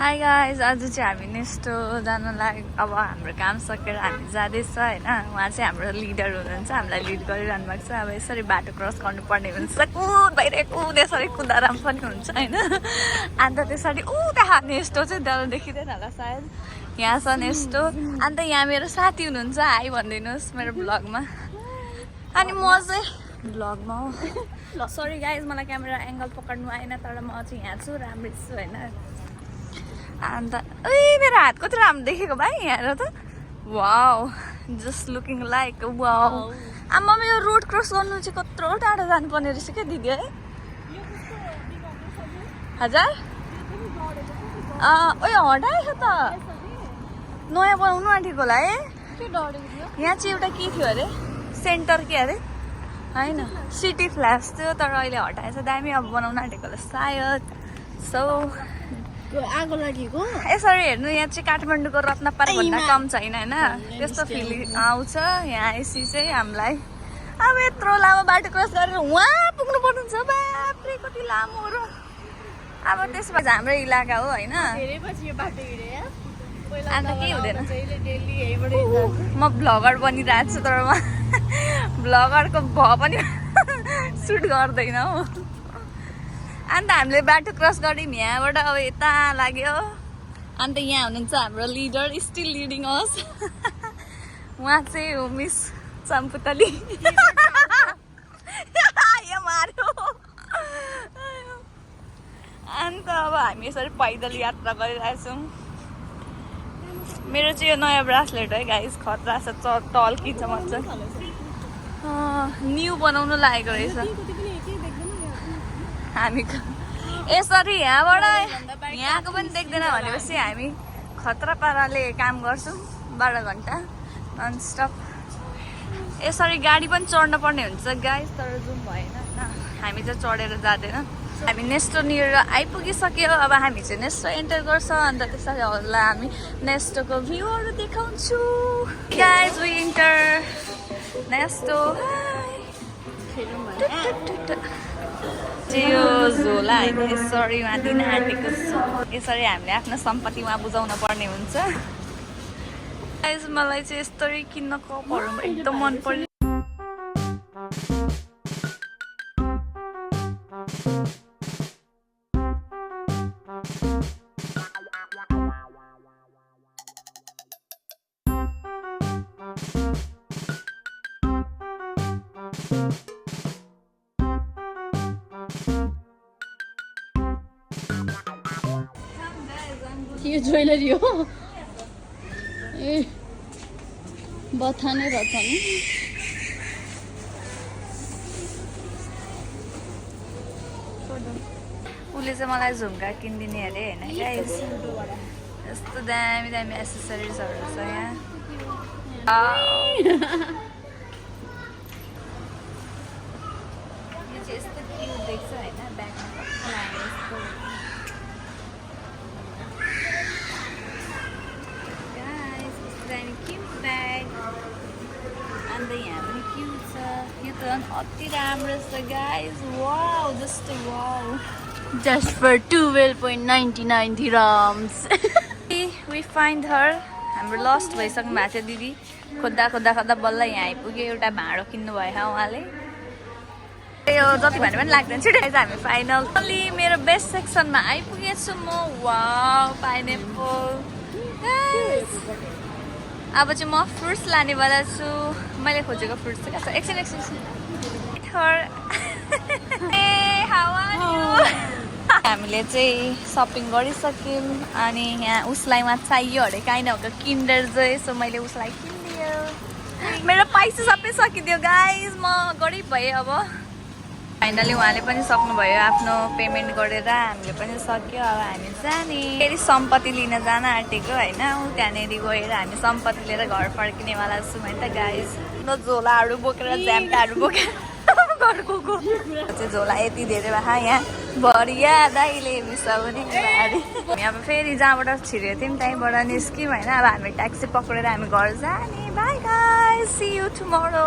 Hi guys, आज चाहिँ हामी नेस्टो जानलाई अब हाम्रो काम सकेर हामी जाँदैछ होइन। उहाँ चाहिँ हाम्रो लिडर हुनुहुन्छ, हामीलाई लिड गरिरहनु भएको छ। अब यसरी बाटो क्रस गर्नुपर्ने हुन्छ, कुद भइरहेको यसरी कुदाएर पनि हुन्छ होइन। अन्त त्यसरी त्यहाँ नेस्टो चाहिँ डर देखिँदैन होला सायद, यहाँ छ नेस्टो। अन्त यहाँ मेरो साथी हुनुहुन्छ, हाई भनिदिनुहोस् मेरो ब्लगमा। अनि म चाहिँ ब्लगमा हो। सरी गाइज, मलाई क्यामेरा एङ्गल पक्र्नु आएन, तर म चाहिँ यहाँ छु, राम्रै छु होइन। अन्त मेरो हात कति राम्रो देखेको भाइ यहाँ त। Wow, just looking like wow. आमा यो रोड क्रस गर्नु चाहिँ कत्रो टाढो जानुपर्ने रहेछ क्या दिदी है। हजुर हटाएछ त, नयाँ बनाउनु आँटेको होला है। यहाँ चाहिँ एउटा के थियो अरे, सेन्टर के अरे होइन, सिटी फ्ल्यास थियो, तर अहिले हटाएछ। दामी अब बनाउनु आँटेको होला सायद। सो आगो लागेको यसरी हेर्नु, यहाँ चाहिँ काठमाडौँको रत्नपार्क भन्दा कम छैन होइन, त्यस्तो फिल आउँछ। यहाँ एसी चाहिँ हामीलाई अब यत्रो लामो बाटो क्रस गरेर उहाँ पुग्नु पर्नुहुन्छ। बाफ्रे कति लामो हो र। अब त्यसपछि हाम्रो इलाका हो होइन। अन्त केही हुँदैन, म भ्लगर बनिरहेको छु, तर म भ्लगरको पनि सुट गर्दैन हो। अन्त हामीले बाटो क्रस गऱ्यौँ यहाँबाट, अब यता लाग्यो। अन्त यहाँ हुनुहुन्छ हाम्रो लिडर, स्टिल लिडिङ अस। उहाँ चाहिँ हो मिस चम्पुतली। मार्यो। अन्त अब हामी यसरी पैदल यात्रा गरिरहेछौँ। मेरो चाहिँ यो नयाँ ब्रासलेट है गाइस, खतरा छ, टल्किन्छ मजा। न्यू बनाउनु लागेको रहेछ हामी। यसरी यहाँबाट यहाँको पनि देख्दैन भनेपछि हामी खतरा पाराले काम गर्छौँ 12 घन्टा नन स्टप। यसरी गाडी पनि चढ्न पर्ने हुन्छ गाइस, तर जुम भएन होइन, हामी चाहिँ चढेर जाँदैन। हामी नेस्टो नियर आइपुगिसक्यो। अब हामी चाहिँ नेस्टो एन्टर गर्छ। अन्त त्यसरी होला हामी नेस्टोको भ्यूहरू देखाउँछु। Guys we enter Nesto. यो झोला होइन, यसरी माथि आँटेको छ। यसरी हामीले आफ्नो सम्पत्ति उहाँ बुझाउन पर्ने हुन्छ। गाइस मलाई चाहिँ यस्तरी किन्न कपहरू एकदम मन पर्यो। यो ज्वेलरी हो ए, बथानै रहेछ नि। उसले चाहिँ मलाई झुम्का किनिदिने अरे होइन गाइस। यस्तो दामी दामी एसेसरिजहरू छ यहाँ। यो चाहिँ यस्तो क्युट देख्छ होइन, ब्यागमा क्युट ब्याग। अन्त यहाँ पनि क्युट छ। यो त अति राम्रो छ guys. Wow, just wow. Just for 12.99 dirhams. We find her. हाम्रो लस्ट भइसक्नु भएको थियो दिदी, खोज्दा खोज्दा खोज्दा बल्ल यहाँ आइपुग्यो। एउटा भाँडो किन्नु भयो उहाँले, यो जति भने पनि लाग्दैन। छिटो चाहिँ हामी फाइनली मेरो बेस्ट सेक्सनमा आइपुगेछु म। Wow, pineapple. अब चाहिँ म फ्रुट्स लानेवाला छु। मैले खोजेको फ्रुट्स चाहिँ कहाँ छ, एकछिन। हामीले चाहिँ सपिङ गरिसक्यौँ। अनि यहाँ उसलाई उहाँ चाहियो अरे kind of the Kinder Joy, so मैले उसलाई किनिदियो। मेरो पैसा सबै सकिदियो गाइज, म गरिब भएँ। अब फाइनली उहाँले पनि सक्नुभयो आफ्नो पेमेन्ट गरेर, हामीले पनि सक्यो। अब हामी जाने फेरि सम्पत्ति लिन जान आँटेको होइन। त्यहाँनिर गएर हामी सम्पत्ति लिएर घर फर्किनेवाला छौँ है त गाइज। झोलाहरू बोकेर ज्याम्टाहरू बोकेर चाहिँ झोला यति धेरै भए यहाँ भरिया दाइले मिसाउने गाडी। हामी अब फेरि जहाँबाट छिरेको थियौँ त्यहीँबाट निस्क्यौँ होइन। अब हामी ट्याक्सी पक्रेर हामी घर जाने। Bye guys, see you tomorrow.